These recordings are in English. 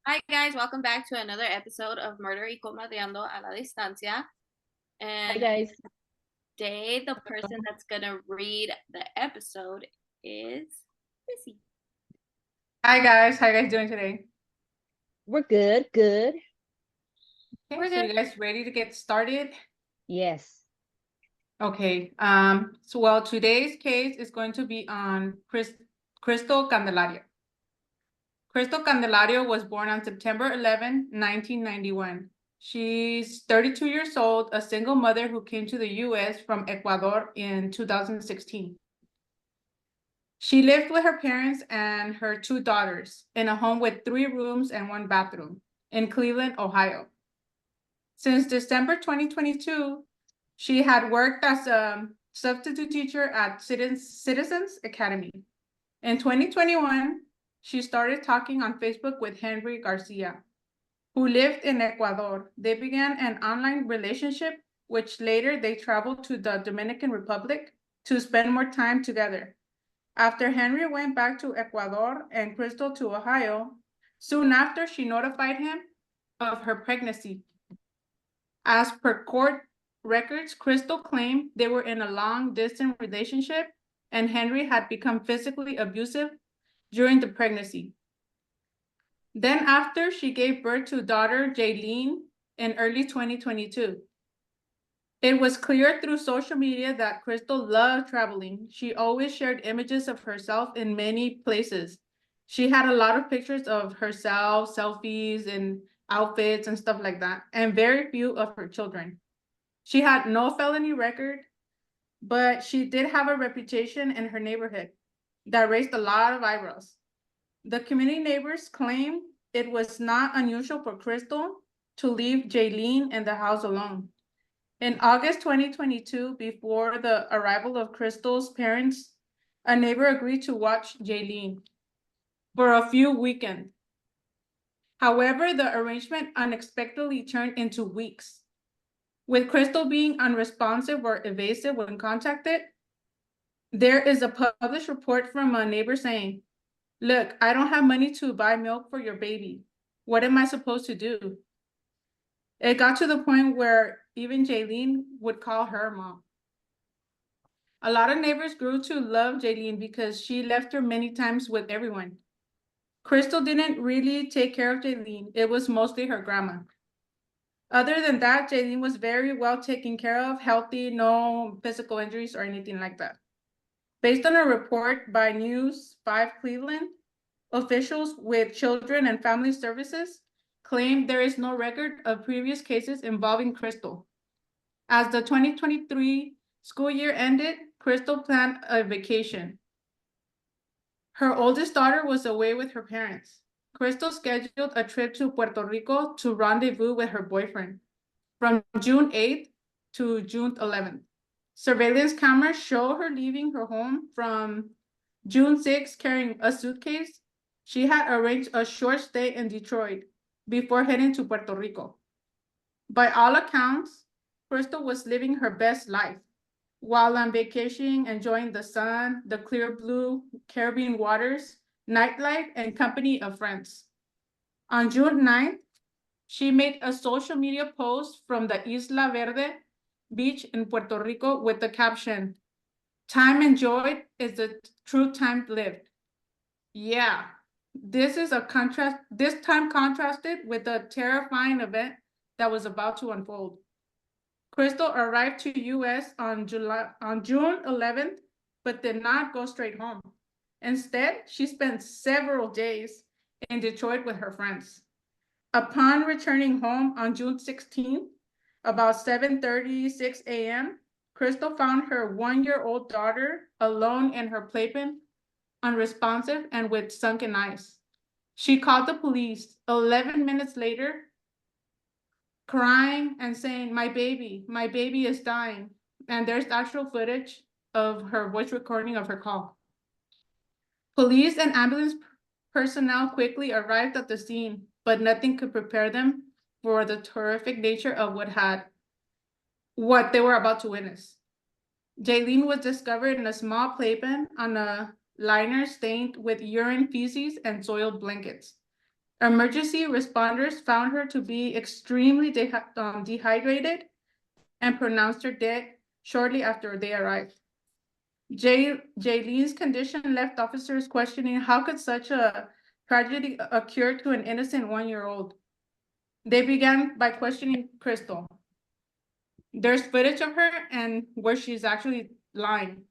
Hi guys, welcome back to another episode of Murder y Comadriando a la Distancia. Hi And guys. today, the person that's gonna read the episode is Missy. Hi guys, how you guys doing today? We're good. Okay, We're so good. you guys ready to get started? Yes. Okay, well, today's case is going to be on Crystal Candelario. Crystal Candelario was born on September 11, 1991. She's 32 years old, a single mother who came to the US from Ecuador in 2016. She lived with her parents and her two daughters in a home with 3 rooms and 1 bathroom in Cleveland, Ohio. Since December 2022, she had worked as a substitute teacher at Citizens Academy. In 2021, she started talking on Facebook with Henry Garcia, who lived in Ecuador. They began an online relationship, which later they traveled to the Dominican Republic to spend more time together. After Henry went back to Ecuador and Crystal to Ohio, soon after she notified him of her pregnancy. As per court records, Crystal claimed they were in a long-distance relationship and Henry had become physically abusive during the pregnancy. Then after, she gave birth to daughter Jailyn in early 2022. It was clear through social media that Crystal loved traveling. She always shared images of herself in many places. She had a lot of pictures of herself, selfies, and outfits and stuff like that, and very few of her children. She had no felony record, but she did have a reputation in her neighborhood that raised a lot of eyebrows. The community neighbors claimed it was not unusual for Crystal to leave Jailyn in the house alone. In August 2022, before the arrival of Crystal's parents, a neighbor agreed to watch Jailyn for a few weekends. However, the arrangement unexpectedly turned into weeks. With Crystal being unresponsive or evasive when contacted, there is a published report from a neighbor saying, "Look, I don't have money to buy milk for your baby. What am I supposed to do?" It got to the point where even Jailyn would call her mom. A lot of neighbors grew to love Jailyn because she left her many times with everyone. Crystal didn't really take care of Jailyn. It was mostly her grandma. Other than that, Jailyn was very well taken care of, healthy, no physical injuries or anything like that. Based on a report by News 5 Cleveland, officials with Children and Family Services claim there is no record of previous cases involving Crystal. As the 2023 school year ended, Crystal planned a vacation. Her oldest daughter was away with her parents. Crystal scheduled a trip to Puerto Rico to rendezvous with her boyfriend from June 8th to June 11th. Surveillance cameras show her leaving her home from June 6th carrying a suitcase. She had arranged a short stay in Detroit before heading to Puerto Rico. By all accounts, Crystal was living her best life. While on vacation, enjoying the sun, the clear blue Caribbean waters, nightlife, and company of friends. On June 9th, she made a social media post from the Isla Verde beach in Puerto Rico with the caption, "Time enjoyed is the true time lived." Yeah, this is a contrast, this time contrasted with the terrifying event that was about to unfold. Crystal arrived to US on June 11th, but did not go straight home. Instead, she spent several days in Detroit with her friends. Upon returning home on June 16th, about 7:36 a.m., Crystal found her 1-year-old daughter alone in her playpen, unresponsive and with sunken eyes. She called the police 11 minutes later, crying and saying, my baby is dying." And there's actual footage of her voice recording of her call. Police and ambulance personnel quickly arrived at the scene, but nothing could prepare them for the terrific nature of what they were about to witness. Jailyn was discovered in a small playpen on a liner stained with urine, feces, and soiled blankets. Emergency responders found her to be extremely dehydrated and pronounced her dead shortly after they arrived. Jailyn's condition left officers questioning how could such a tragedy occur to an innocent 1-year-old. They began by questioning Crystal. There's footage of her and where she's actually lying.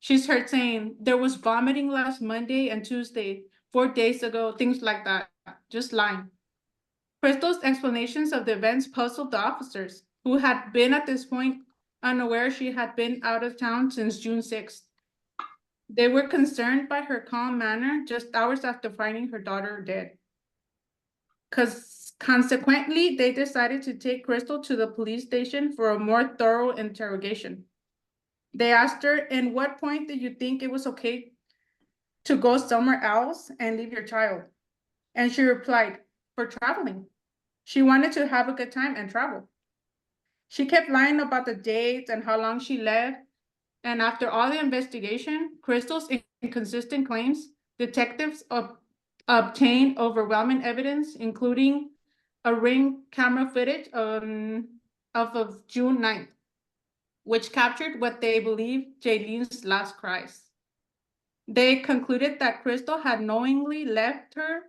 She's heard saying, there was vomiting last Monday and Tuesday, 4 days ago, things like that, just lying. Crystal's explanations of the events puzzled the officers, who had been at this point unaware she had been out of town since June 6th. They were concerned by her calm manner just hours after finding her daughter dead. Consequently, they decided to take Crystal to the police station for a more thorough interrogation. They asked her, "In what point did you think it was okay to go somewhere else and leave your child?" And she replied, "For traveling. She wanted to have a good time and travel." She kept lying about the dates and how long she left. And after all the investigation, Crystal's inconsistent claims, detectives obtained overwhelming evidence, including a Ring camera footage of June 9th, which captured what they believe Jailyn's last cries. They concluded that Crystal had knowingly left her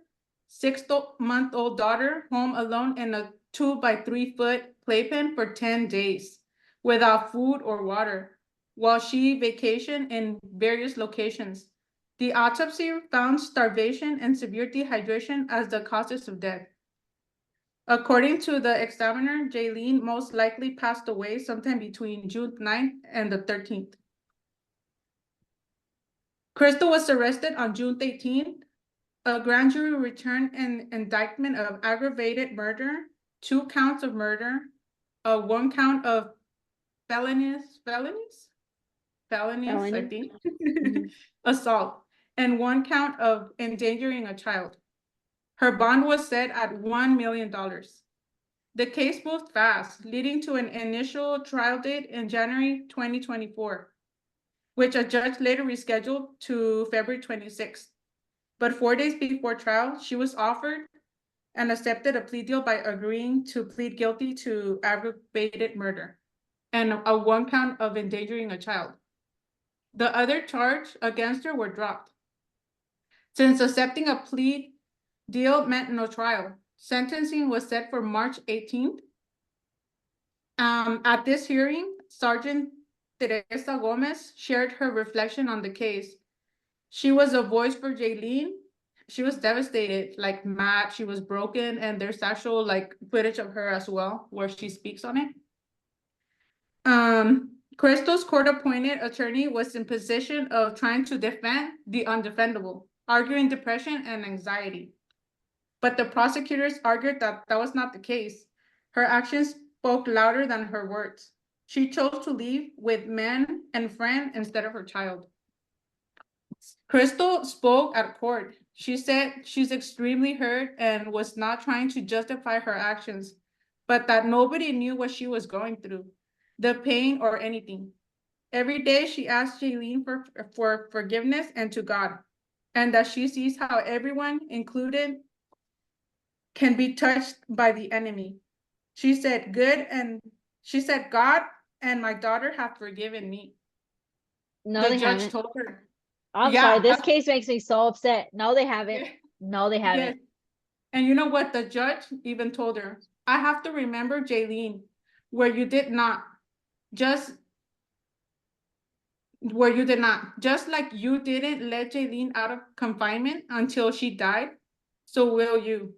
6-month-old daughter home alone in a 2-by-3-foot playpen for 10 days without food or water, while she vacationed in various locations. The autopsy found starvation and severe dehydration as the causes of death. According to the examiner, Jailyn most likely passed away sometime between June 9th and the 13th. Crystal was arrested on June 18th. A grand jury returned an indictment of aggravated murder, 2 counts of murder, 1 count of felonies, I think, assault, and 1 count of endangering a child. Her bond was set at $1 million. The case moved fast, leading to an initial trial date in January 2024, which a judge later rescheduled to February 26th. But 4 days before trial, she was offered and accepted a plea deal by agreeing to plead guilty to aggravated murder and a 1 count of endangering a child. The other charge against her were dropped. Since accepting a plea deal meant no trial, sentencing was set for March 18th. At this hearing, Sergeant Teresa Gomez shared her reflection on the case. She was a voice for Jailyn. She was devastated, like mad. She was broken, and there's actual footage of her as well where she speaks on it. Crystal's court-appointed attorney was in position of trying to defend the undefendable, arguing depression and anxiety. But the prosecutors argued that that was not the case. Her actions spoke louder than her words. She chose to leave with men and friend instead of her child. Crystal spoke at court. She said she's extremely hurt and was not trying to justify her actions, but that nobody knew what she was going through, the pain or anything. Every day she asked Jailyn for forgiveness and to God, and that she sees how everyone, included, can be touched by the enemy. She said, God and my daughter have forgiven me. No, The they judge haven't. told her. I'm Yeah, sorry. This case makes me so upset. No, they haven't. Yeah. No, they haven't. Yes. And you know what? The judge even told her, I have to remember, Jailyn, where you did not, just like you didn't let Jailyn out of confinement until she died, so will you.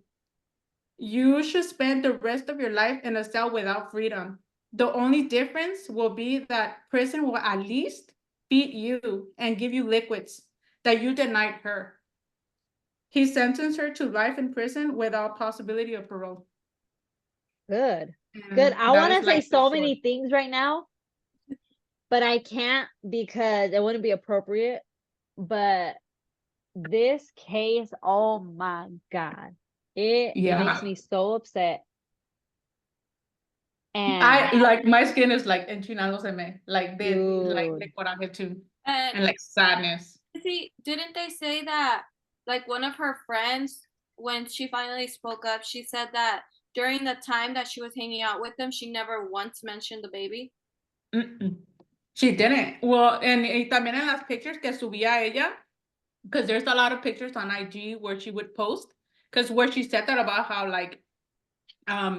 You should spend the rest of your life in a cell without freedom. The only difference will be that prison will at least feed you and give you liquids that you denied her. He sentenced her to life in prison without possibility of parole. Good. And Good. I that want is to say like the so short. many things right now, but I can't because it wouldn't be appropriate. But this case, oh my God, it Yeah. makes me so upset. And My skin is like enchilado se me, like the dude, coraje too, And and like sadness. see, didn't they say that like one of her friends when she finally spoke up, she said that during the time that she was hanging out with them, she never once mentioned the baby. Mm-mm. She didn't. Well, y también en las pictures que subía ella, because there's a lot of pictures on IG where she would post, because where she said that about how like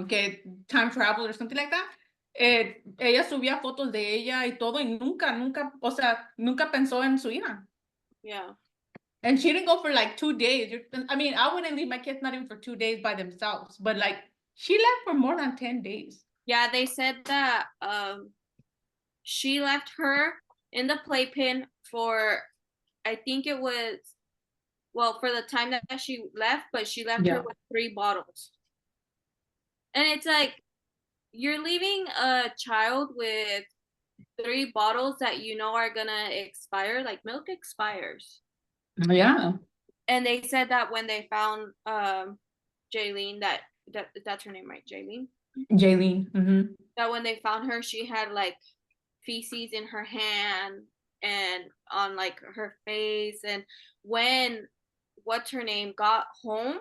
que time travel or something like that. Ella subía fotos de ella y todo, y nunca, o sea, nunca pensó en su hija. Yeah. And she didn't go for like 2 days. I mean, I wouldn't leave my kids not even for 2 days by themselves, but like she left for more than 10 days. Yeah, they said that she left her in the playpen for, I think it was, well, for the time that she left, but she left her Yeah. with 3 bottles. And it's like, you're leaving a child with 3 bottles that you know are gonna expire. Like, milk expires. Yeah. And they said that when they found Jailyn, that's her name, right? Jailyn. Jailyn. Mm-hmm. That when they found her, she had like feces in her hand and on like her face. And when what's her name got home,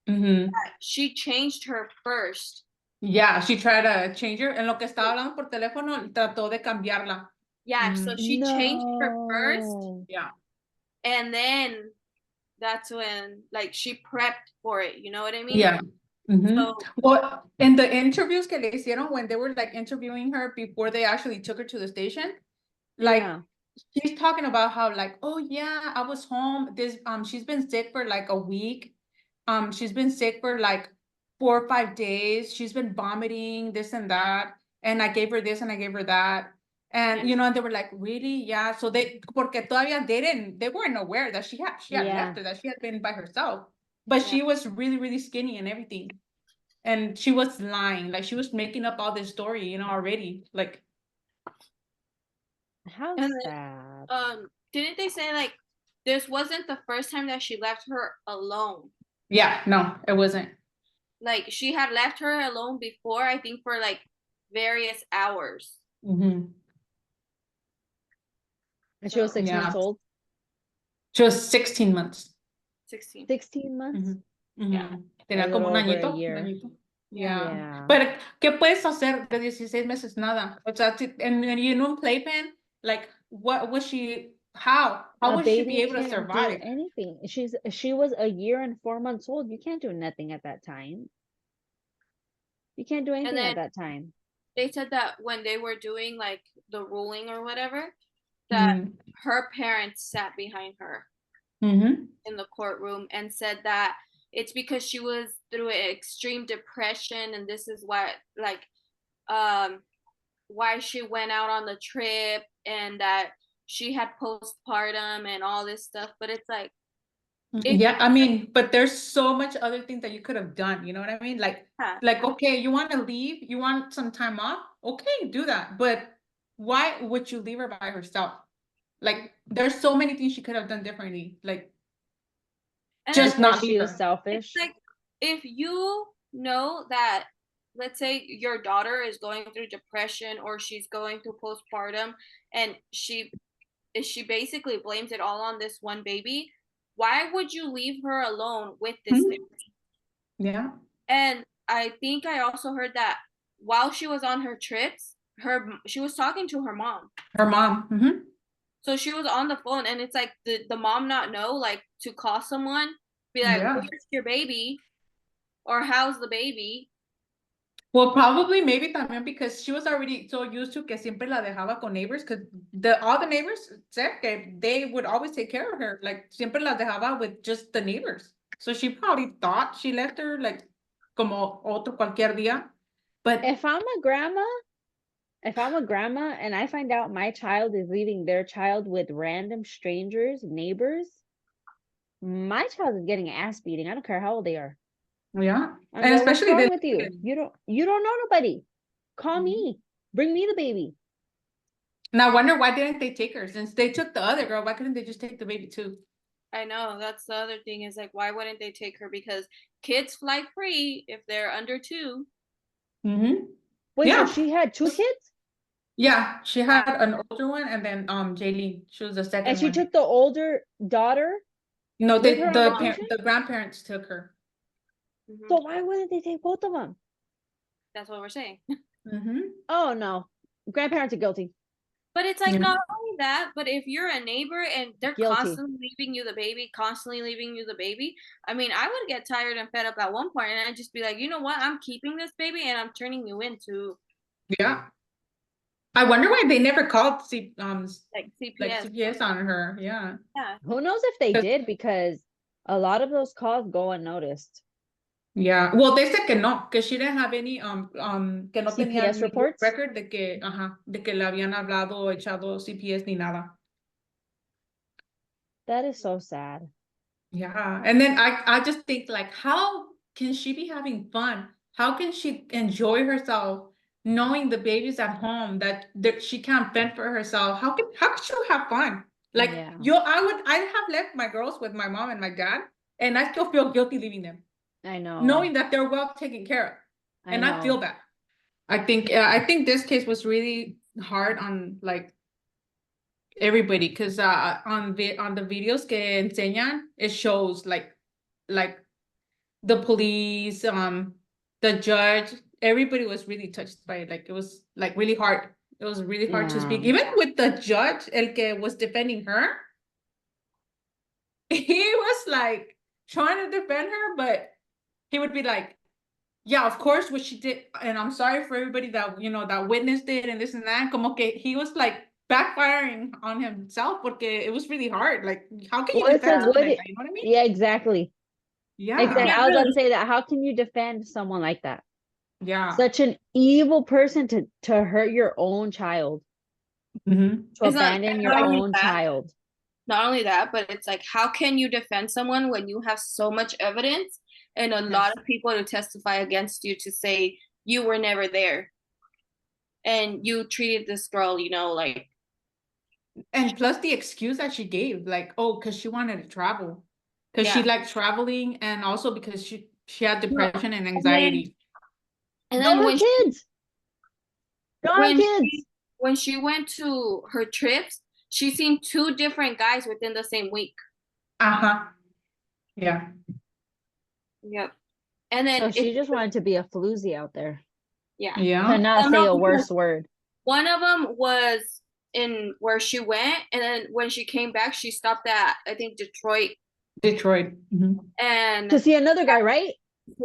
Mm-hmm. she changed her first. Yeah, she tried to change her. En lo que estaba hablando por teléfono, trató de cambiarla. Yeah, so she changed her first, No. Yeah. and then that's when like she prepped for it. You know what I mean? Yeah. Mm-hmm. So Well, in the interviews que le hicieron when they were like interviewing her before they actually took her to the station, like Yeah. she's talking about how like, oh yeah, I was home. She's been sick for like a week. She's been sick for like 4 or 5 days. She's been vomiting, this and that. And I gave her this and I gave her that. And Yeah. and they were like, really? Yeah. So porque todavía they weren't aware that she had Yeah. left her, that she had been by herself. But she was really, really skinny and everything. And she was lying, like she was making up all this story, already. Like, How And sad. didn't they say like this wasn't the first time that she left her alone? yeah, no, it wasn't. Like she had left her alone before, I think for like various hours. Mm-hmm. And she was 6 Yeah. months old. She was 16 months. 16. 16 months. Mm-hmm. Mm-hmm. Yeah. Tenía A como un little over a añito. year. Un añito. Yeah. Yeah. Pero, ¿qué puedes hacer de 16 meses? Nada. O sea, en un playpen, like, what was she, how A would she be baby able to can't do survive? anything. She was a year and 4 months old. You can't do nothing at that time. You can't do anything at that time. They said that when they were doing like the ruling or whatever, that her parents sat behind her Mm-hmm. in the courtroom and said that it's because she was through an extreme depression, and this is why like why she went out on the trip, and that she had postpartum and all this stuff. But it's like, Yeah, I mean, but there's so much other things that you could have done, you know what I mean? Like, okay, you want to leave, you want some time off, okay, do that. But why would you leave her by herself? Like, there's so many things she could have done differently. Like, just not leave she her. was selfish. It's like, if you know that, let's say your daughter is going through depression or she's going through postpartum, and she basically blames it all on this one baby, why would you leave her alone with this baby? Yeah. And I think I also heard that while she was on her trips, she was talking to her mom. Her mom. Mm-hmm. So she was on the phone, and it's like the mom not know like to call someone, be like, Yeah. where's your baby? Or how's the baby? Well, probably maybe también because she was already so used to que siempre la dejaba con neighbors, because all the neighbors said que they would always take care of her. Like, siempre la dejaba with just the neighbors. So she probably thought she left her like como otro cualquier día. But if I'm a grandma and I find out my child is leaving their child with random strangers, neighbors, my child is getting ass beating. I don't care how old they are. yeah. And especially what's wrong with you? You don't know nobody. Call me. Bring me the baby. And I wonder why didn't they take her? Since they took the other girl, why couldn't they just take the baby too? I know, that's the other thing, is like, why wouldn't they take her? Because kids fly free if they're under 2. Mm-hmm. Wait, Yeah. so she had 2 kids? Yeah, she had an older one, and then Jailyn, she was the second one. And she took the older daughter? No, with her on vacation? the grandparents took her. So why wouldn't they take both of them? That's what we're saying. Oh no, grandparents are guilty. But it's like Yeah. not only that, but if you're a neighbor and they're Guilty. constantly leaving you the baby, I mean, I would get tired and fed up at one point, and I'd just be like, you know what? I'm keeping this baby, and I'm turning you into Yeah. I wonder why they never called like CPS. like CPS on her. Yeah. Yeah. Who knows if they did, because a lot of those calls go unnoticed. Yeah. Well, they said que no, que she didn't have any que no tenía CPS ningún reports? record de que le habían hablado o echado CPS ni nada. That is so sad. Yeah. And then I just think, like, how can she be having fun? How can she enjoy herself knowing the baby's at home, that she can't fend for herself? How could she have fun? Like, Yeah. I'd have left my girls with my mom and my dad, and I still feel guilty leaving them, I know. knowing that they're well taken care of. I And know. I feel that. I think this case was really hard on, like, everybody, because on the videos que enseñan, it shows like the police, the judge, everybody was really touched by it. Like, it was like really hard. It was really hard to speak. Yeah. Even with the judge, el que was defending her, he was like trying to defend her, but he would be like, yeah, of course what she did, and I'm sorry for everybody that, that witnessed it and this and that. Como que he was like backfiring on himself, porque it was really hard. Like, how can you Well, it's defend a something good. like that? You know what I mean? Yeah, exactly. Yeah. Exactly. I was about to say that. How can you defend someone like that? Yeah. Such an evil person to hurt your own child, Mhm. to It's not- abandon not your only own that. child. Not only that, but it's like, how can you defend someone when you have so much evidence and a lot of people to testify against you to say you were never there and you treated this girl, like. And plus the excuse that she gave, like, oh, because she wanted to travel, because she Yeah. liked traveling, and also because she had depression and And anxiety. then when kids. when she went to her trips, she seen 2 different guys within the same week. Yeah. Yep. And then So she just wanted to be a floozy out there. Yeah. To not say a worse word. One of them was in where she went, and then when she came back, she stopped at, I think, Detroit. And to see another guy, right?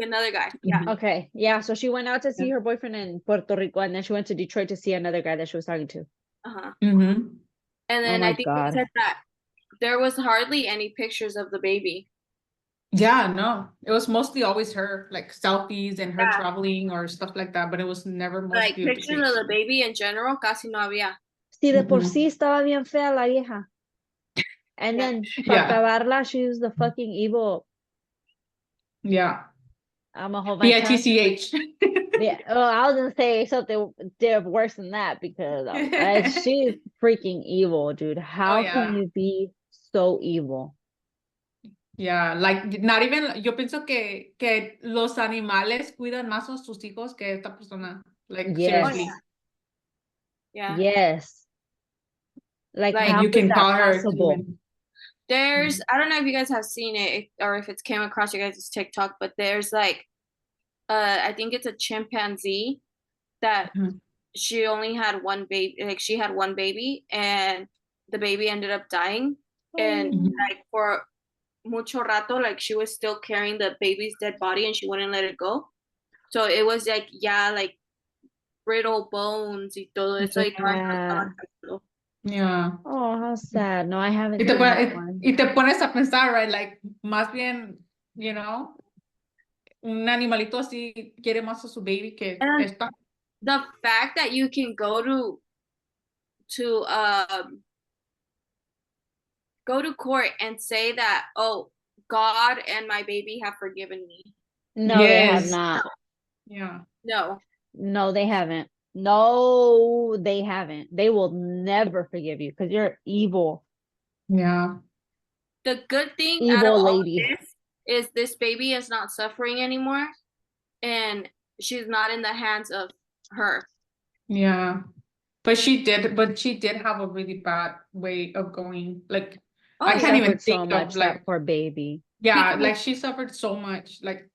Another guy. Yeah. Okay. Yeah. So she went out to see her boyfriend in Puerto Rico, and then she went to Detroit to see another guy that she was talking to. And then Oh I think they said that there was hardly any pictures of the baby. Yeah, no, it was mostly always her, like selfies and her traveling or stuff like that, but it was never mostly like pictures of the baby in general. Casi no había. Sí, de por sí estaba bien fea la vieja. And then para acabarla, she was the fucking evil. Yeah. I'm a whole BITCH. Yeah. Well, I was gonna say something worse than that, because she's freaking evil, dude. How can you be so evil? Yeah, like, not even, yo pienso que los animales cuidan más a sus hijos que esta persona. Like, seriously. Yeah. Yes. Like how you can call her possible? There's, I don't know if you guys have seen it or if it's came across you guys' TikTok, but there's like, I think it's a chimpanzee that she only had one baby. Like, she had one baby, and the baby ended up dying. And like for mucho rato, like, she was still carrying the baby's dead body and she wouldn't let it go. So it was like, like brittle bones y todo eso. Yeah. Oh, how sad. No, I haven't Y seen that one. te pones a pensar, right? Like, más bien, un animalito así quiere más a su baby que esta. The fact that you can go to court and say that, oh, God and my baby have forgiven me. No, they have not. Yeah. No, they haven't. No, they haven't. They will never forgive you because you're evil. Yeah. The good thing evil out of lady. all this is this baby is not suffering anymore, and she's not in the hands of her. Yeah. But she did have a really bad way of going. Like, I can't even think so much, of, like, that poor baby. Yeah, like, she suffered so much. Like,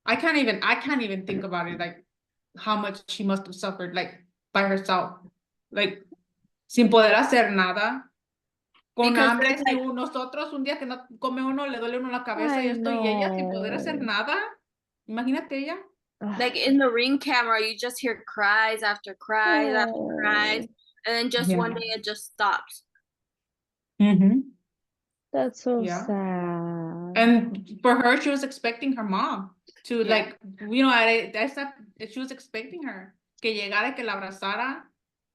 I can't even think about it, like how much she must have suffered, like by herself, like sin poder hacer nada, con Because hambre, there's si nosotros un día que no come uno, le duele uno la cabeza I y esto, y ella sin poder hacer know. nada, imagínate ella. like in the Ring camera, you just hear cries after cries after cries, and then just one Yeah. day it just stops. That's so Yeah. sad. And for her, she was expecting her mom to Yeah. like, you know, she was expecting her que llegara, que la abrazara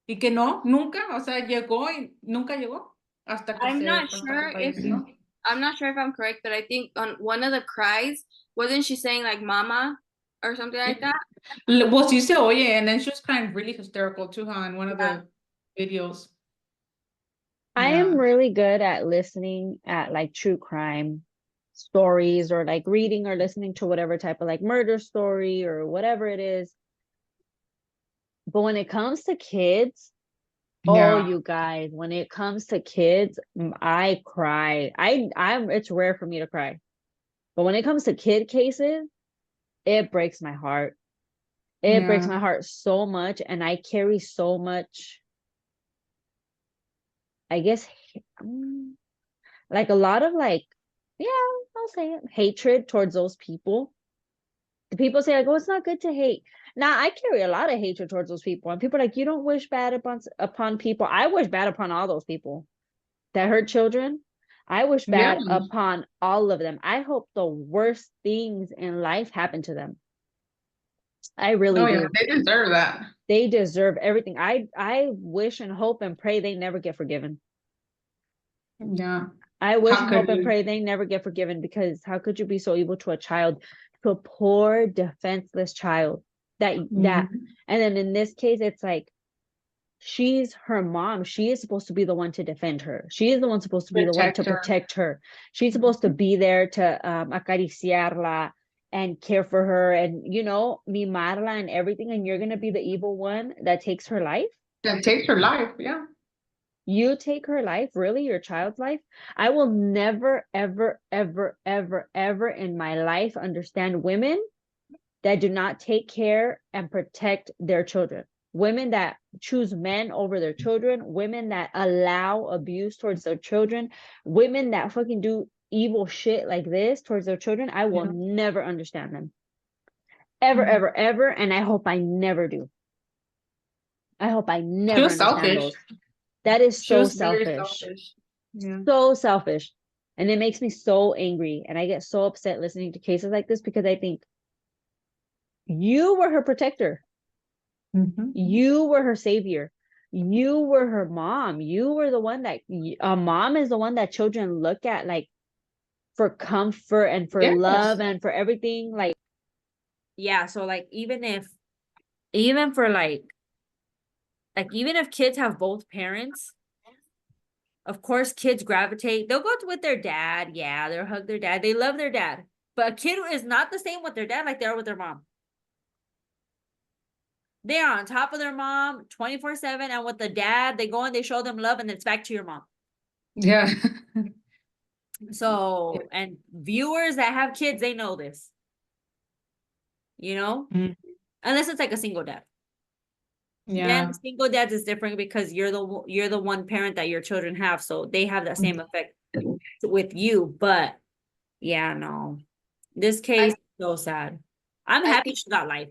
y que no, nunca, o sea, llegó y nunca llegó hasta que I'm not hasta que sure if falleció. I'm not sure if I'm correct, but I think on one of the cries, wasn't she saying like "mama" or something like that? Well, sí se oye, and then she was crying really hysterical too, huh, in one of Yeah. the videos. I am really good at listening at like true crime stories or like reading or listening to whatever type of like murder story or whatever it is. But when it comes to kids, oh, Yeah. you guys, when it comes to kids, I cry. I'm it's rare for me to cry. But when it comes to kid cases, it breaks my heart. It breaks my heart so much, and I carry so much, I guess, like a lot of like, yeah, I'll say it, hatred towards those people. The people say like, oh, it's not good to hate. Now I carry a lot of hatred towards those people, and people are like, you don't wish bad upon people. I wish bad upon all those people that hurt children. I wish Yeah. bad upon all of them. I hope the worst things in life happen to them. I really do. They deserve that. They deserve everything. I wish and hope and pray they never get forgiven. Yeah. I wish and hope and pray they never get forgiven, because how could you be so evil to a child, to a poor defenseless child and then in this case it's like she's her mom. She is supposed to be the one to defend her. She is the one supposed to be the one to protect her. She's supposed to be there to acariciarla and care for her and, you know, mimarla and everything. And you're going to be the evil one that takes her life. That takes her life. Yeah. You take her life, really, your child's life. I will never, ever, ever, ever, ever in my life understand women that do not take care and protect their children. Women that choose men over their children, women that allow abuse towards their children, women that fucking do evil shit like this towards their children. I will never understand them. Ever, ever, ever. And I hope I never do. I hope I never understand those. That is so selfish. Yeah. So selfish. And it makes me so angry. And I get so upset listening to cases like this, because I think you were her protector. You were her savior. You were her mom. You were the one that a mom is the one that children look at like for comfort and for love and for everything. Like, yeah. So like, even if kids have both parents, of course, kids gravitate. They'll go with their dad. Yeah, they'll hug their dad. They love their dad. But a kid is not the same with their dad like they are with their mom. They're on top of their mom 24/7, and with the dad, they go and they show them love, and it's back to your mom. Yeah. So, and viewers that have kids, they know this. You know? Unless it's like a single dad. Yeah. Then single dads is different because you're the one parent that your children have, so they have that same effect with you. But yeah, no. This case is so sad. I'm happy she got life.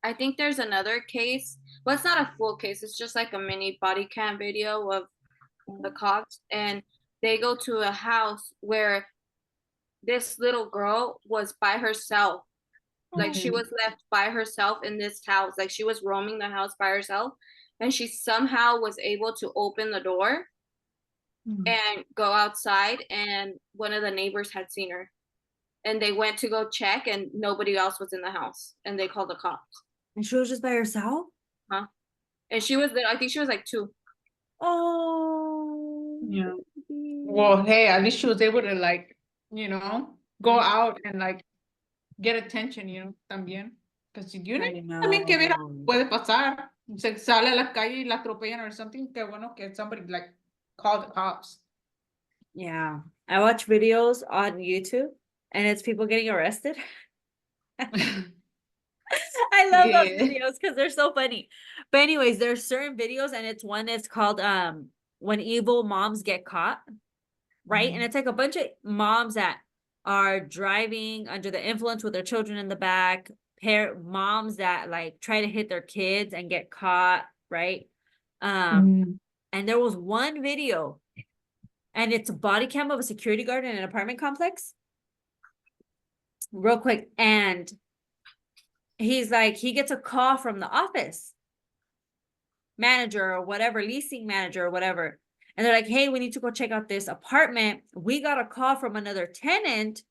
I think there's another case. Well, it's not a full case. It's just like a mini body cam video of the cops, and they go to a house where this little girl was by herself. Like she was left by herself in this house. Like she was roaming the house by herself, and she somehow was able to open the door and go outside, and one of the neighbors had seen her. And they went to go check, and nobody else was in the house, and they called the cops. And she was just by herself? Huh? And she was, I think she was like 2. Oh. Yeah. Well, hey, at least she was able to like, you know, go out and like get attention, you know, también. Because you también que vera puede pasar. Se sale a la calle y la atropellan or something. Que bueno que somebody like called the cops. Yeah. I watch videos on YouTube and it's people getting arrested. I love those videos because they're so funny. But anyways, there's certain videos, and it's one that's called When Evil Moms Get Caught, right? And it's like a bunch of moms that are driving under the influence with their children in the back, moms that like try to hit their kids and get caught, right? And there was one video, and it's a body cam of a security guard in an apartment complex. Real quick, and he's like, he gets a call from the office manager or whatever, leasing manager or whatever. And they're like, hey, we need to go check out this apartment. We got a call from another tenant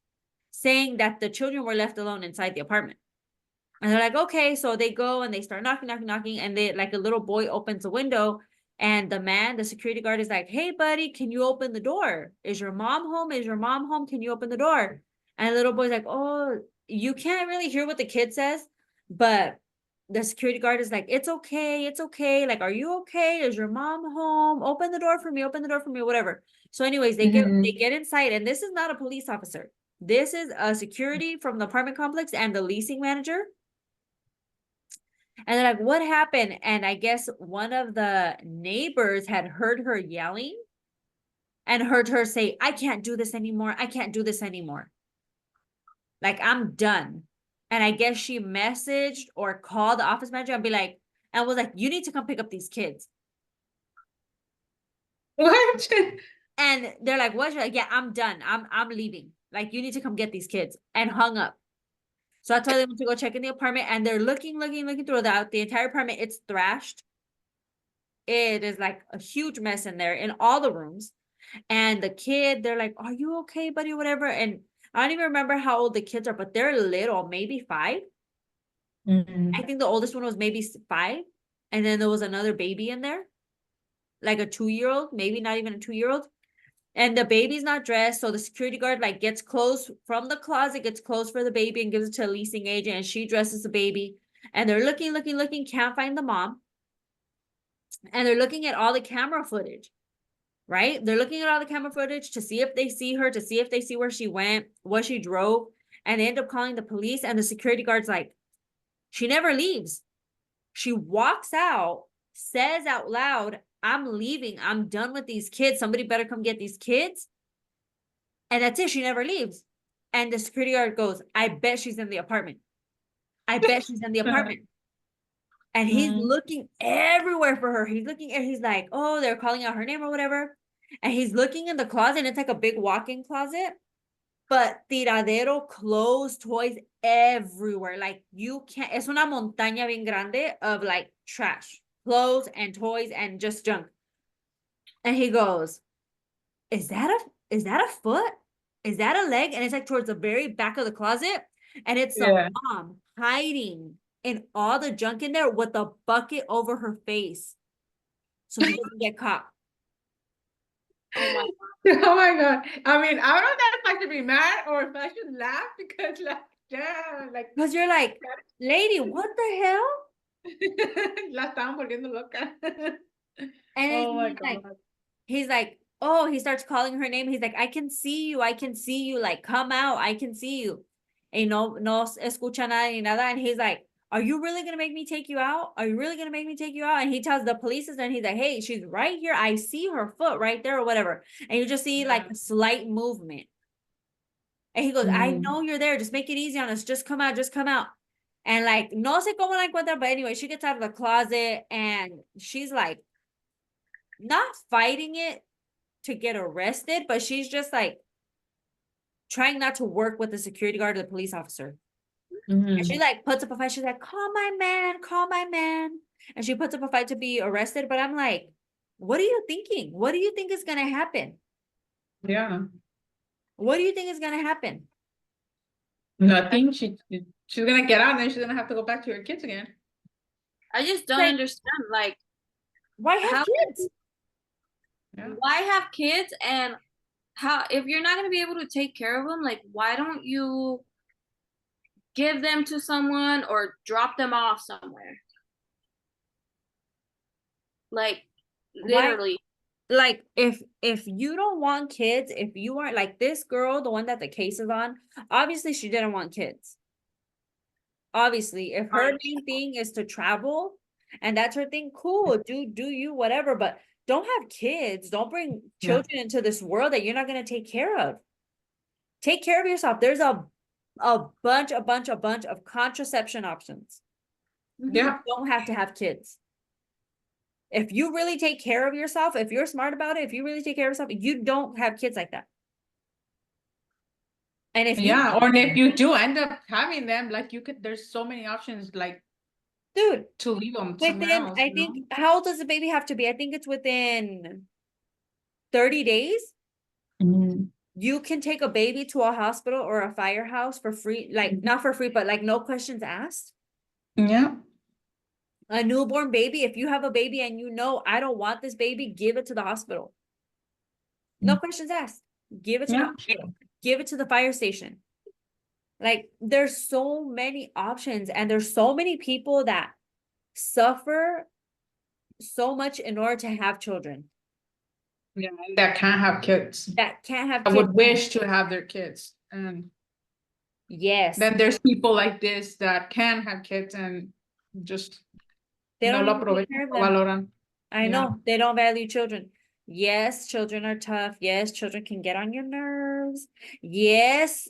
saying that the children were left alone inside the apartment. And they're like, okay. So they go and they start knocking. And they, like, a little boy opens a window, and the security guard is like, hey, buddy, can you open the door? Is your mom home? Is your mom home? Can you open the door? And the little boy's like, oh, you can't really hear what the kid says, but the security guard is like, it's okay. Like, are you okay? Is your mom home? Open the door for me, whatever. So anyways, they get inside, and this is not a police officer. This is a security from the apartment complex and the leasing manager. And they're like, what happened? And I guess one of the neighbors had heard her yelling and heard her say, I can't do this anymore. Like, I'm done. And I guess she messaged or called the office manager and was like, you need to come pick up these kids. What? And they're like, what? She's like, yeah, I'm done. I'm leaving. Like, you need to come get these kids. And hung up. So that's why they went to go check in the apartment, and they're looking throughout the entire apartment. It's thrashed. It is like a huge mess in there in all the rooms. And the kid, they're like, are you okay, buddy? Whatever. And I don't even remember how old the kids are, but they're little, maybe 5. I think the oldest one was maybe 5. And then there was another baby in there, like a 2-year-old, maybe not even a 2-year-old. And the baby's not dressed. So the security guard like gets clothes from the closet, gets clothes for the baby and gives it to a leasing agent. And she dresses the baby. And they're looking, can't find the mom. And they're looking at all the camera footage, right? They're looking at all the camera footage to see if they see her, to see if they see where she went, what she drove. And they end up calling the police. And the security guard's like, she never leaves. She walks out, says out loud, I'm leaving. I'm done with these kids. Somebody better come get these kids. And that's it. She never leaves. And the security guard goes, I bet she's in the apartment. And he's looking everywhere for her. He's looking, and he's like, oh, they're calling out her name or whatever. And he's looking in the closet, and it's like a big walk-in closet. But tiradero, clothes, toys everywhere. Like, you can't, es una montaña bien grande of like trash. Clothes and toys and just junk. And he goes, is that a foot? Is that a leg? And it's like towards the very back of the closet. And it's a mom hiding in all the junk in there with a bucket over her face, so she doesn't get caught. Oh my God. I mean, I don't know if I should be mad or if I should laugh, because because you're like, lady, what the hell? La estaban volviendo loca. And oh my God. He's like, oh, he starts calling her name. He's like, I can see you. Like, come out. I can see you. And no escucha nada ni nada. And he's like, are you really going to make me take you out? And he tells the police, and he's like, hey, she's right here. I see her foot right there or whatever. And you just see like a slight movement. And he goes, I know you're there. Just make it easy on us. Just come out. And like, no sé cómo la encuentra, but anyway, she gets out of the closet, and she's like, not fighting it to get arrested, but she's just like trying not to work with the security guard or the police officer. And she like puts up a fight. She's like, call my man. And she puts up a fight to be arrested. But I'm like, what are you thinking? What do you think is going to happen? Yeah. What do you think is going to happen? Nothing. She's going to get out, and then she's going to have to go back to her kids again. I just don't understand. Like, why have kids? Yeah. Why have kids? And how, if you're not going to be able to take care of them, like, why don't you give them to someone or drop them off somewhere? Like, literally. Like, if you don't want kids, if you aren't like this girl, the one that the case is on, obviously she didn't want kids. Obviously, if her main thing is to travel and that's her thing, cool, do you, whatever, but don't have kids. Don't bring children into this world that you're not going to take care of. Take care of yourself. There's a bunch of contraception options. You don't have to have kids. If you really take care of yourself, if you're smart about it, if you really take care of yourself, you don't have kids like that. And if or if you do end up having them, like you could, there's so many options, like, dude, to leave them within, somewhere else, I think, how old does the baby have to be? I think it's within 30 days. You can take a baby to a hospital or a firehouse for free, like not for free, but like no questions asked. Yeah. A newborn baby, if you have a baby and you know, I don't want this baby, give it to the hospital. No questions asked. Give it to the hospital. Give it to the fire station. Like, there's so many options, and there's so many people that suffer so much in order to have children. Yeah, that can't have kids. That can't have I kids. would wish to have their kids. And yes. Then there's people like this that can have kids and just they no don't lo even aprovechan, take care of no them. valoran. I know they don't value children. Yes, children are tough. Yes, children can get on your nerves. Yes,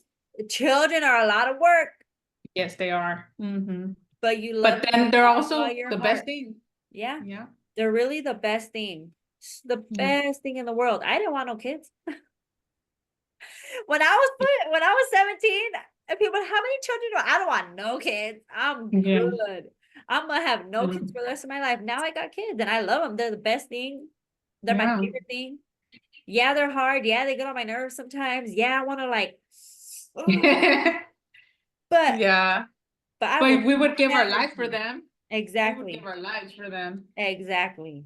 children are a lot of work. Yes, they are. But you love But then they're also the heart. best thing. Yeah. Yeah. They're really the best thing. The best thing in the world. I didn't want no kids. When I was 17, and people, how many children do I don't want no kids. I'm good. I'm gonna have no kids for the rest of my life. Now I got kids and I love them. They're the best thing. They're my favorite thing. Yeah, they're hard. Yeah, they get on my nerves sometimes. Yeah, I want to like but but we would give our life for them. Exactly. We would give our lives for them. Exactly.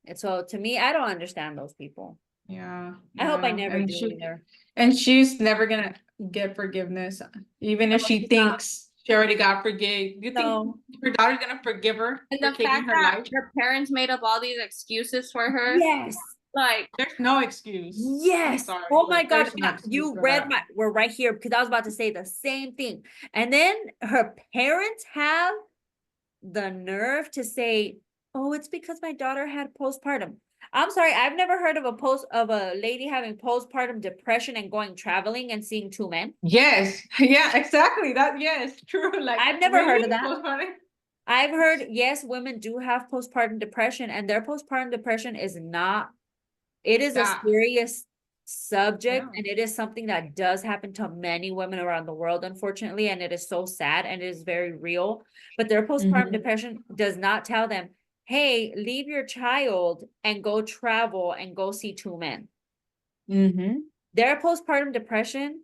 And so to me, I don't understand those people. Yeah. I hope I never do either. And she's never gonna get forgiveness, even if she thinks she already got forgave. You think her daughter's gonna forgive her and for the taking fact her that life? her parents made up all these excuses for her. Yes. Like, there's no excuse. Yes. Sorry, oh my gosh. Yeah, you read my, we're right here because I was about to say the same thing. And then her parents have the nerve to say, oh, it's because my daughter had postpartum. I'm sorry, I've never heard of a lady having postpartum depression and going traveling and seeing two men. Yes. Yeah, exactly. Yes, true. Like, I've never heard of that. Postpartum? I've heard, yes, women do have postpartum depression, and their postpartum depression is not, it is a serious subject, and it is something that does happen to many women around the world, unfortunately, and it is so sad and it is very real. But their postpartum depression does not tell them, hey, leave your child and go travel and go see two men. Their postpartum depression,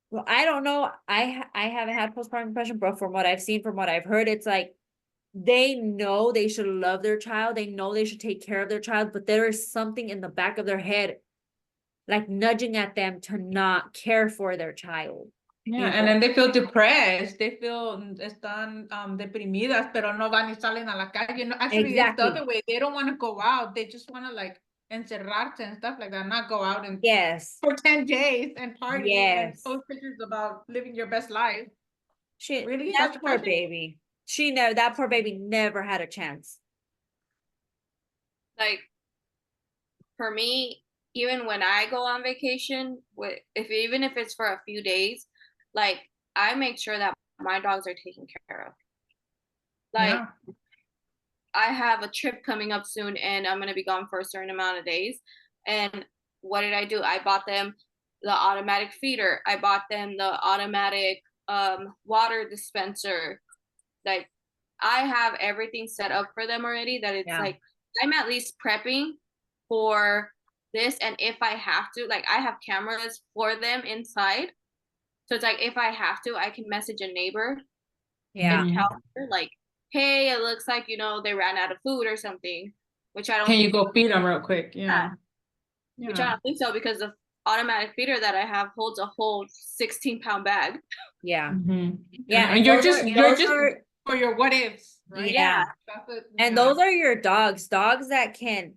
well, I don't know. I haven't had postpartum depression, but from what I've seen, from what I've heard, it's like they know they should love their child. They know they should take care of their child, but there is something in the back of their head, like nudging at them to not care for their child. Yeah, and then they feel depressed. They feel están deprimidas, pero no van y salen a la calle. No, actually, it's the other way. They don't want to go out. They just want to like encerrarse and stuff like that, not go out and for 10 days and party and post pictures about living your best life. Really? That poor baby. That poor baby never had a chance. Like, for me, even when I go on vacation, even if it's for a few days, like, I make sure that my dogs are taken care of. Like, I have a trip coming up soon and I'm going to be gone for a certain amount of days. And what did I do? I bought them the automatic feeder. I bought them the automatic water dispenser. Like, I have everything set up for them already that it's like, I'm at least prepping for this. And if I have to, like, I have cameras for them inside. So it's like, if I have to, I can message a neighbor and tell her, like, hey, it looks like, they ran out of food or something, which I don't Can you go feed them real quick? Yeah. Which I don't think so, because the automatic feeder that I have holds a whole 16-pound bag. Yeah. Yeah. And you're just for your what ifs, right? Yeah. And those are your dogs that can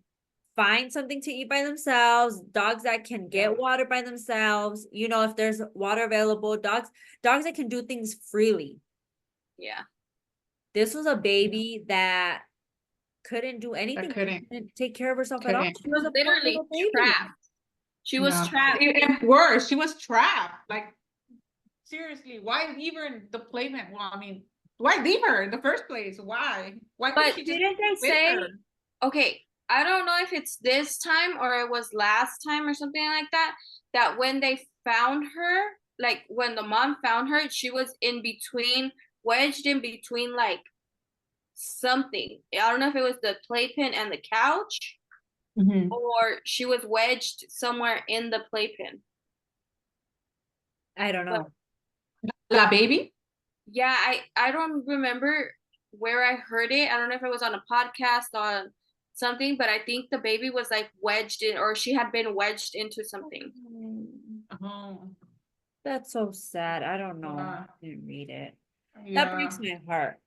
find something to eat by themselves, dogs that can get water by themselves, if there's water available, dogs that can do things freely. Yeah. This was a baby that couldn't do anything. Couldn't take care of herself at all. She was literally trapped. She was trapped. And worse, she was trapped. Like, seriously, why leave her in the playpen? Well, I mean, why leave her in the first place? Why? Why couldn't she just didn't they say? her? Okay, I don't know if it's this time or it was last time or something like that. That when they found her, like when the mom found her, she was in between, wedged in between, like something. I don't know if it was the playpen and the couch, or she was wedged somewhere in the playpen. I don't know. La baby? Yeah, I don't remember where I heard it. I don't know if it was on a podcast on something, but I think the baby was like wedged in, or she had been wedged into something. Oh, that's so sad. I don't know. Yeah. I didn't read it. Yeah. That breaks my heart.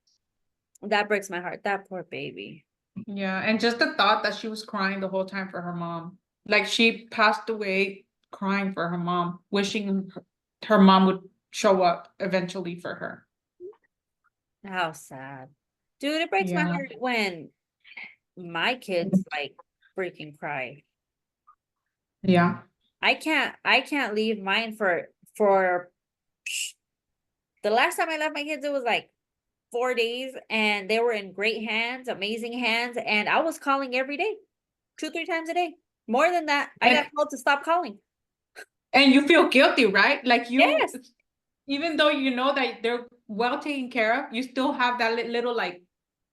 That breaks my heart. That poor baby. Yeah, and just the thought that she was crying the whole time for her mom. Like, she passed away crying for her mom, wishing her mom would show up eventually for her. How sad. Dude, it breaks my Yeah. heart when my kids like freaking cry. Yeah. I can't leave mine for the last time I left my kids, it was like 4 days, and they were in great hands, amazing hands, and I was calling every day, 2-3 times a day. More than that, I got told to stop calling. And you feel guilty, right? Like, you, Yes. even though you know that they're well taken care of, you still have that little like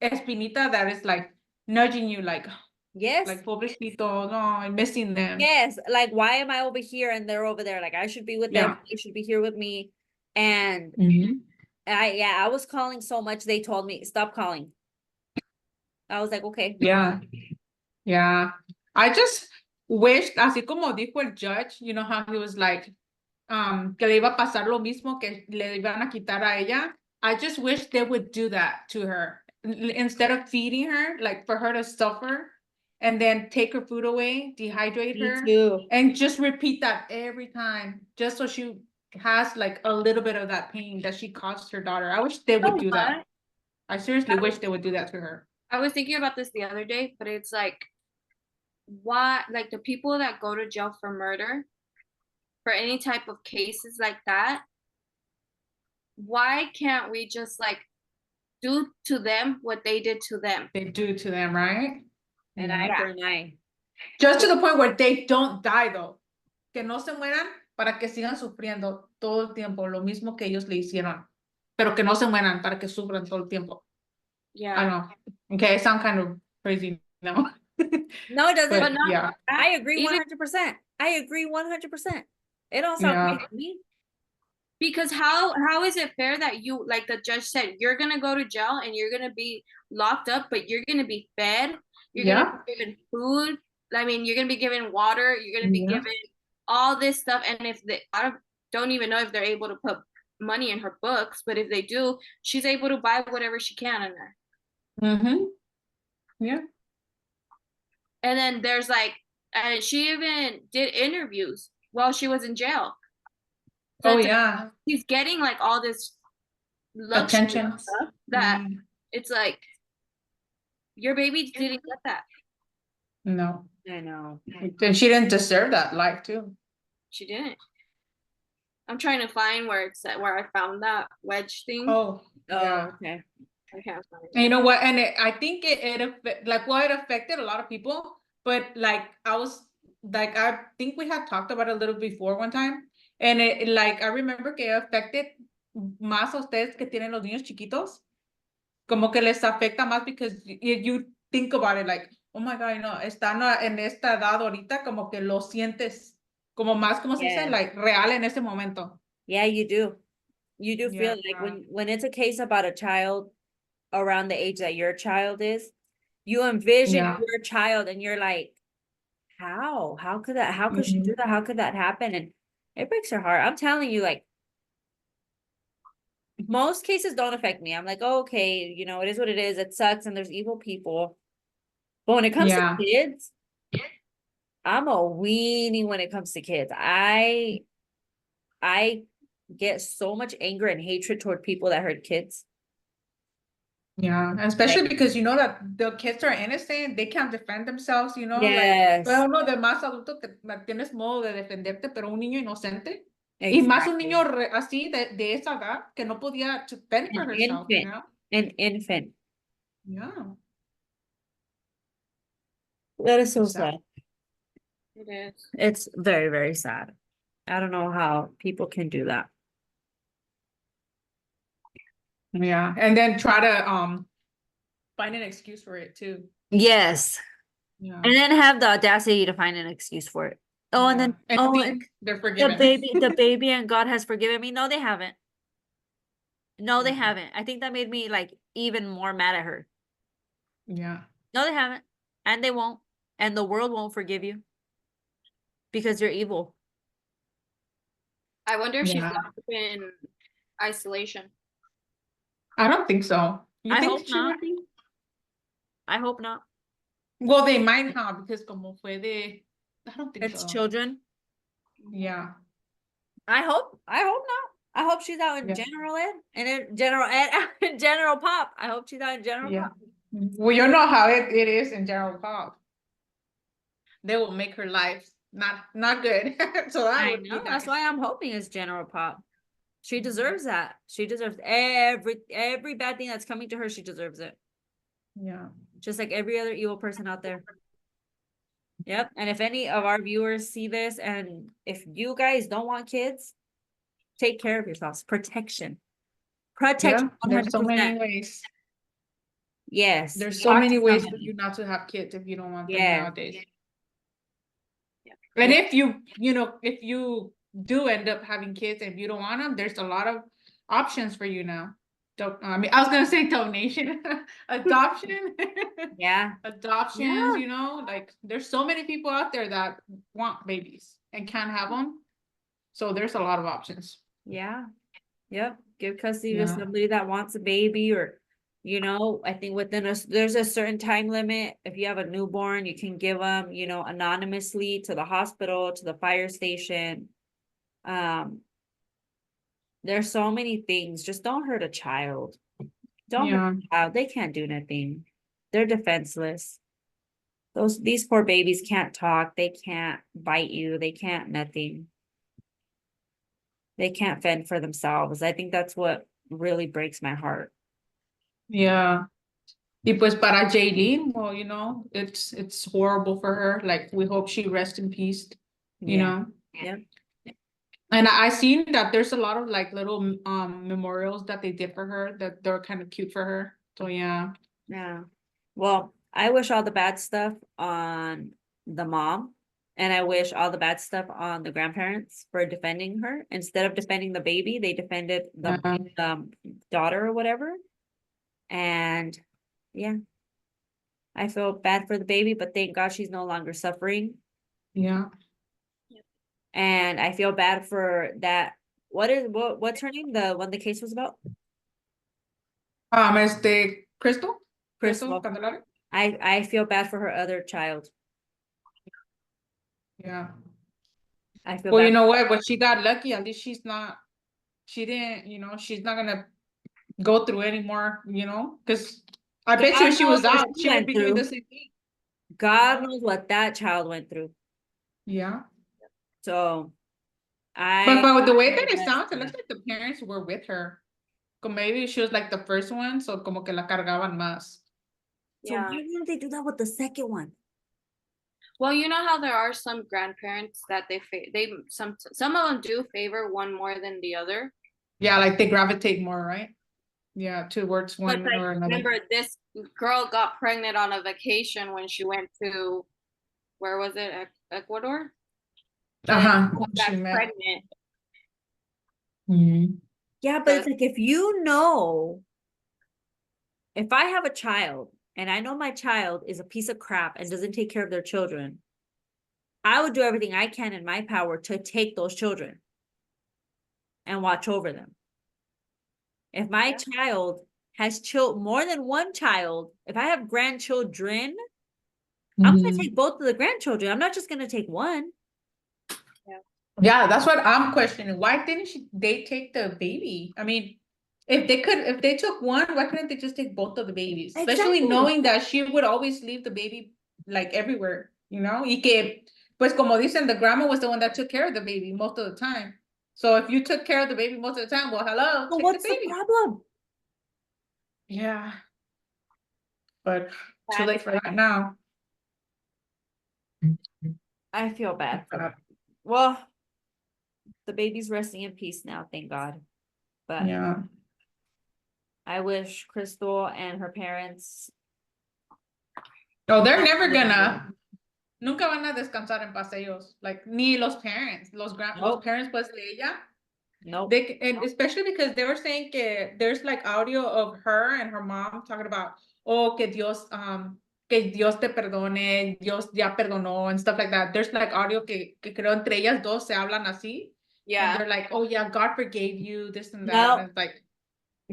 espinita that is like nudging you, like, yes, like, pobrecito, no, I'm missing them. yes, like, why am I over here and they're over there? Like, I should be with them, they should be here with me. And I was calling so much, they told me stop calling. I was like, okay. Yeah. I just wished, así como dijo el judge, you know how he was like, que le iba a pasar lo mismo que le iban a quitar a ella. I just wish they would do that to her. Instead of feeding her, like, for her to suffer and then take her food away, dehydrate Me her, too. and just repeat that every time, just so she has like a little bit of that pain that she caused her daughter. I wish they would do that. I seriously wish they would do that to her. I was thinking about this the other day, but it's like, why, like, the people that go to jail for murder, for any type of cases like that, why can't we just like do to them what they did to them? They do to them, right? And eye for an eye. Just to the point where they don't die, though. Que no se mueran para que sigan sufriendo todo el tiempo lo mismo que ellos le hicieron. Pero que no se mueran para que sufran todo el tiempo. Yeah. I know. Okay, I sound kind of crazy now. No, it doesn't. But yeah. I agree 100%. I agree 100%. It don't sound crazy to me. Because how is it fair that you, like the judge said, you're gonna go to jail and you're gonna be locked up, but you're gonna be fed, you're gonna be given food, I mean, you're gonna be given water, you're gonna be given all this stuff, and if they, I don't even know if they're able to put money in her books, but if they do, she's able to buy whatever she can in there. Yeah. And then there's like, and she even did interviews while she was in jail. So she's getting like all this attention stuff that it's like, your baby didn't get that. No. I know. And she didn't deserve that life too. She didn't. I'm trying to find where it's at, where I found that wedge thing. Oh, okay. I can't find it. And you know what? And I think it affected a lot of people, but like, I think we had talked about it a little before one time. And it, like, I remember que affected más a ustedes que tienen los niños chiquitos. Como que les afecta más because you think about it like, oh my God, no, están en esta edad ahorita, como que lo sientes como más, como se dice, like, real en ese momento. Yeah, you do. You do feel like when it's a case about a child around the age that your child is, you envision your child and you're like, how could she do that? How could that happen? And it breaks your heart. I'm telling you, like, most cases don't affect me. I'm like, oh, okay, you know, it is what it is. It sucks and there's evil people. But when it comes to kids, I'm a weenie when it comes to kids. I get so much anger and hatred toward people that hurt kids. Yeah, especially because you know that the kids are innocent, they can't defend themselves, you know, Yes. like, uno de más adulto tienes modo de defenderte, pero un niño inocente, y más un Exactly. niño así de esa edad que no podía to fend for An herself, you infant. know? An infant. Yeah. That is so It's sad. sad. It is. It's very, very sad. I don't know how people can do that. Yeah, and then try to find an excuse for it too. Yes. Yeah. And then have the audacity to find an excuse for it. Oh, and then think they're forgiven. the baby and God has forgiven me. No, they haven't. No, they haven't. I think that made me like even more mad at her. Yeah. No, they haven't. And they won't. And the world won't forgive you. Because you're evil. I wonder if she's locked up in isolation. I don't think so. You I think hope she not. would be? I hope not. Well, they might have because como fue de, I don't think It's so. children. Yeah. I hope not. I hope she's out in general ed and in general ed in general pop. I hope she's out in general pop. Well, you know how it is in general pop. They will make her life not good. So that I would know. be That's nice. why I'm hoping it's general pop. She deserves that. She deserves every bad thing that's coming to her. She deserves it. Yeah. Just like every other evil person out there. Yep. And if any of our viewers see this, and if you guys don't want kids, take care of yourselves. Protection. Protection. Yeah, there's so 100%. many ways. Yes. There's so many ways for you not to have kids if you don't want them nowadays. And if if you do end up having kids and you don't want them, there's a lot of options for you now. I mean, I was gonna say donation, adoption. Yeah. Adoptions, you know, like there's so many people out there that want babies and can't have them. So there's a lot of options. Yeah. Yep. Give custody to somebody that wants a baby, or I think there's a certain time limit. If you have a newborn, you can give them, anonymously to the hospital, to the fire station. There's so many things. Just don't hurt a child. Don't hurt a child. They can't do nothing. They're defenseless. These poor babies can't talk. They can't bite you. They can't nothing. They can't fend for themselves. I think that's what really breaks my heart. Yeah. Y pues para Jailyn, well, it's horrible for her. Like, we hope she rests in peace, you know? Yeah. And I seen that there's a lot of like little memorials that they did for her that they're kind of cute for her. So yeah. Yeah. Well, I wish all the bad stuff on the mom, and I wish all the bad stuff on the grandparents for defending her. Instead of defending the baby, they defended the daughter or whatever. And yeah, I feel bad for the baby, but thank God she's no longer suffering. Yeah. And I feel bad for that. What's her name? The one the case was about? Crystal Candelaria. I feel bad for her other child. Yeah. I feel well, bad. You know what? When she got lucky, at least she's not gonna go through anymore, because I bet you if she was out, she would be doing the same thing. God knows what that child went through. Yeah. So but the way that it sounds, it looks like the parents were with her. Maybe she was like the first one, so como que la cargaban más. So why didn't they do that with the second one? Well, you know how there are some grandparents that some of them do favor one more than the other. Yeah, like they gravitate more, right? Yeah, towards one or another. Remember, this girl got pregnant on a vacation when she went to, where was it? Ecuador? Got pregnant. Mm-hmm. Yeah, but it's like, if I have a child and I know my child is a piece of crap and doesn't take care of their children, I would do everything I can in my power to take those children and watch over them. If my child has more than one child, if I have grandchildren, I'm going to take both of the grandchildren. I'm not just going to take one. Yeah, that's what I'm questioning. Why didn't they take the baby? I mean, if they took one, why couldn't they just take both of the babies? Especially Exactly. knowing that she would always leave the baby like everywhere, you know? Y que, pues como dicen, the grandma was the one that took care of the baby most of the time. So if you took care of the baby most of the time, well, hello, So take what's the the baby. problem? Yeah. But too late for that now. I feel bad for her. Well, the baby's resting in peace now, thank God. But Yeah. I wish Crystal and her parents. Oh, they're never gonna. Nunca van a descansar en paz ellos. Like, ni los parents. Los Nope. parents, pues, de ella. Nope. And especially because they were saying que there's like audio of her and her mom talking about, oh, que Dios te perdone, Dios ya perdonó and stuff like that. There's like audio que creo entre ellas dos se hablan así. Yeah. And they're like, oh yeah, God forgave you, this and that. No. And it's like,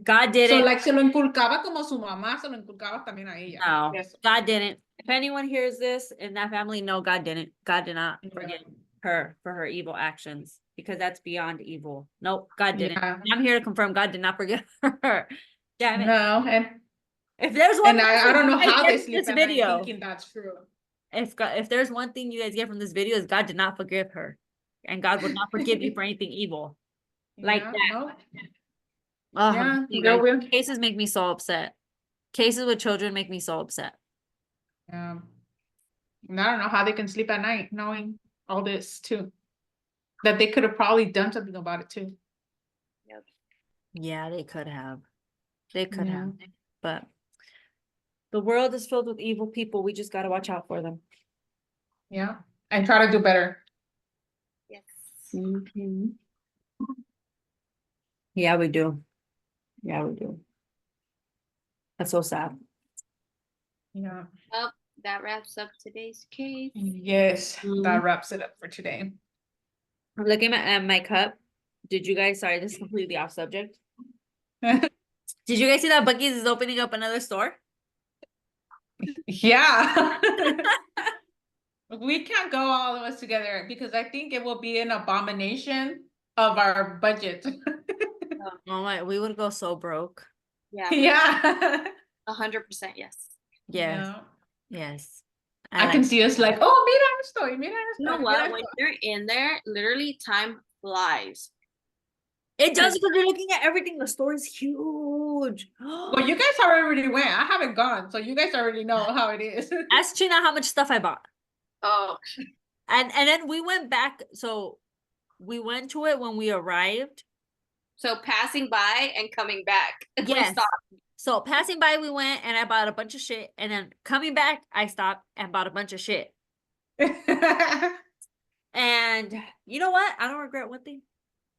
God didn't. so like se lo inculcaba como su mamá, se lo inculcaba también a ella. No, Yes. God didn't. If anyone hears this in that family, no, God didn't. God did not forgive her for her evil actions because that's beyond evil. Nope, God didn't. Yeah. I'm here to confirm God did not forgive her. Damn it. No, and If there's one, and I don't know how they this sleep at video. night thinking that's true. If there's one thing you guys get from this video is God did not forgive her, and God would not forgive you for anything evil like Yeah, that. no. Oh, Yeah, you real guys, weird. cases make me so upset. Cases with children make me so upset. And I don't know how they can sleep at night knowing all this too. That they could have probably done something about it too. Yep. Yeah, they could have. They could Yeah. have. But the world is filled with evil people. We just got to watch out for them. Yeah. And try to do better. Yes. Mm-hmm. Yeah, we do. Yeah, we do. That's so sad. Yeah. Well, that wraps up today's case. Yes, that wraps it up for today. I'm looking at my cup. Did you guys, sorry, this is completely off subject. Did you guys see that Buc-ee's is opening up another store? Yeah. We can't go all of us together because I think it will be an abomination of our budget. Oh my, we would go so broke. Yeah. Yeah. 100% yes. Yes. Yeah. Yes. I can see us like, oh, mira esto, y mira esto. You know what? When you're in there, literally time flies. It does because you're looking at everything. The store is huge. Well, you guys already went. I haven't gone, so you guys already know how it is. Ask China how much stuff I bought. Oh. And then we went back. So we went to it when we arrived. So passing by and coming back. Yes. So passing by, we went and I bought a bunch of shit. And then coming back, I stopped and bought a bunch of shit. And you know what? I don't regret one thing.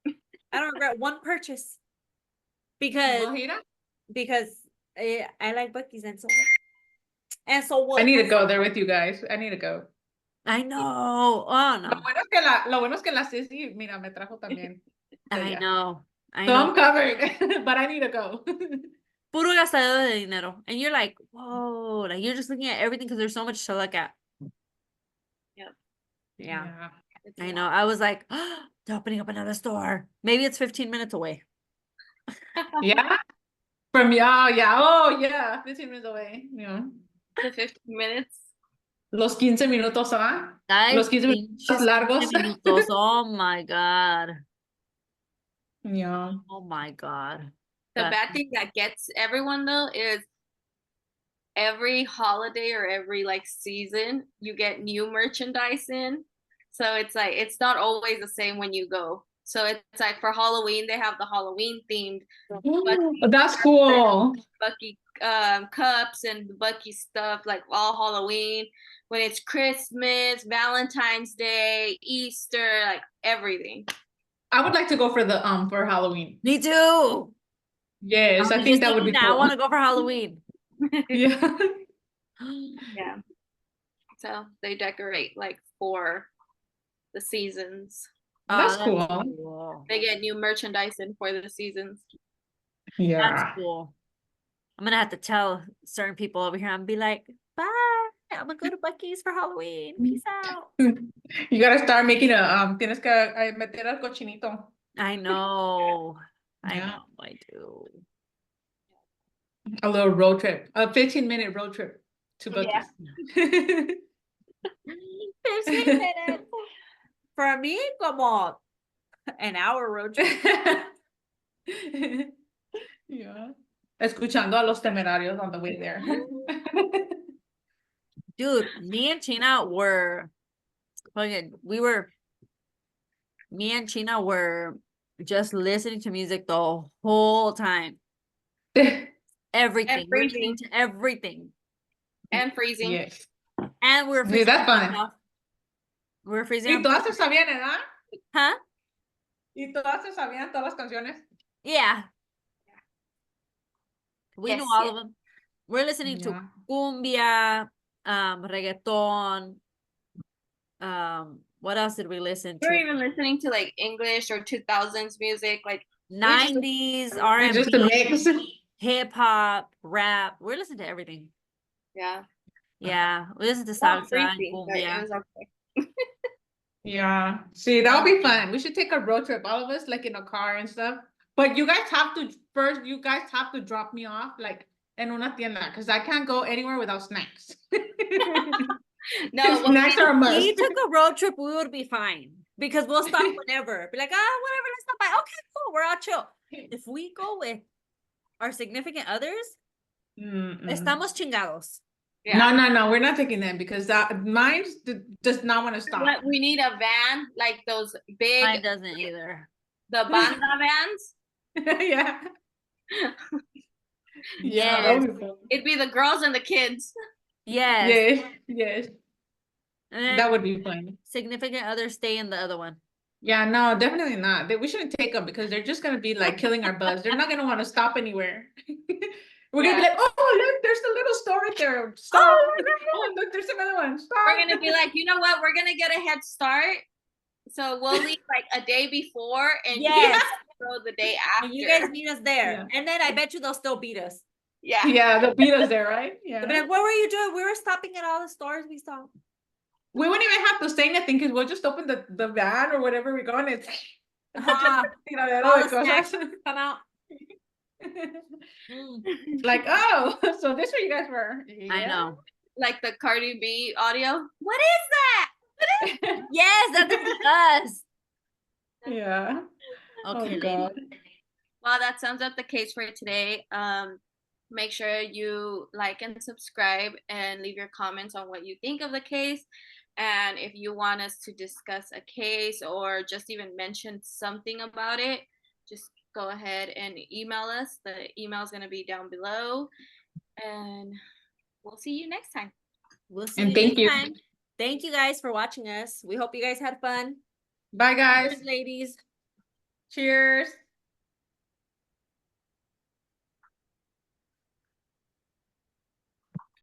I don't regret one purchase. Because I like Buc-ee's and so what? I need to go there with you guys. I need to go. I know. Oh no. Lo bueno es que la Sissy, mira, me trajo también. So, I yeah. know. So I'm covered, but I need to go. Puro gastadero de dinero. And you're like, whoa, like you're just looking at everything because there's so much to look at. Yep. Yeah. I know. I was like, oh, they're opening up another store. Maybe it's 15 minutes away. Yeah. From oh yeah, 15 minutes away. Yeah. The 15 minutes. Los 15 minutos, ¿ah? Los 15 minutos largos. Minutos. Oh my God. Yeah. Oh my God. The bad thing that gets everyone though is every holiday or every like season you get new merchandise in. So it's like it's not always the same when you go. So it's like for Halloween they have the Halloween themed that's cool. Bucky cups and Bucky stuff like all Halloween. When it's Christmas, Valentine's Day, Easter, like everything. I would like to go for the for Halloween. Me too. Yes, I think that would be cool. I want to go for Halloween. Yeah. Yeah. So they decorate like for the seasons. That's cool. They get new merchandise in for the seasons. Yeah. That's cool. I'm gonna have to tell certain people over here and be like, bye. I'm gonna go to Buc-ee's for Halloween. Peace out. You gotta start making tienes que meter al cochinito. I know. I know, I do. A little road trip, a 15-minute road trip to Buc-ee's. Yeah. 15 minutes. For me, como an hour road trip. Yeah. Escuchando a los temerarios on the way there. Dude, me and China were, me and China were just listening to music the whole time. Everything. And We're freezing. listening to everything. And freezing. Yes. And we're Sí, freezing. that's fun. Off. We're freezing. Y todas se sabían, ¿verdad? Huh? Y todas se sabían todas las canciones. Yeah. We Yes, know all yes. of them. We're listening Yeah. to cumbia, reggaeton. What else did we listen We're to? even listening to like English or 2000s music, like 90s, It's R&B, just a mix. hip hop, rap. We're listening to everything. yeah. Yeah, we listen to Not salsa and freezing, but it cumbia. was okay. Yeah. See, that'll be fun. We should take a road trip, all of us, like in a car and stuff. But you guys have to drop me off like en una tienda because I can't go anywhere without snacks. No, Snacks are a If must. we took a road trip, we would be fine because we'll stop whenever. Be like, whatever, let's stop by. Okay, cool, we're all chill. If we go with our significant others, estamos chingados. yeah. No, we're not taking them because mine does not want to stop. But we need a van, like those big, Mine doesn't either. the banda vans. Yeah. Yes. It'd be the girls and the kids. Yes. Yes. And then That would be fun. significant others stay in the other one. Yeah, no, definitely not. We shouldn't take them because they're just gonna be like killing our buzz. They're not gonna want to stop anywhere. We're gonna be like, oh, look, there's a little store right there. Stop. Oh, look, there's another one. Stop. We're gonna be like, you know what? We're gonna get a head start. So we'll leave like a day before and Yes. go the day after. And you guys meet us there. Yeah. And then I bet you they'll still beat us. Yeah. Yeah, they'll beat us there, right? Yeah. They'll be like, what were you doing? We were stopping at all the stores we saw. We wouldn't even have to say anything because we'll just open the van or whatever we're going. It's All the snacks come out. Like, oh, so this is where you guys were. I Yeah. know. Like the Cardi B audio. What is that? Yes, that's us. Yeah. Okay, Oh, God. Well, that sums up the case for today. Make sure you like and subscribe and leave your comments on what you think of the case. And if you want us to discuss a case or just even mention something about it, just go ahead and email us. The email is going to be down below. And we'll see you next time. We'll see And you thank next you. time. Thank you guys for watching us. We hope you guys had fun. Bye, guys. Cheers, ladies. Cheers.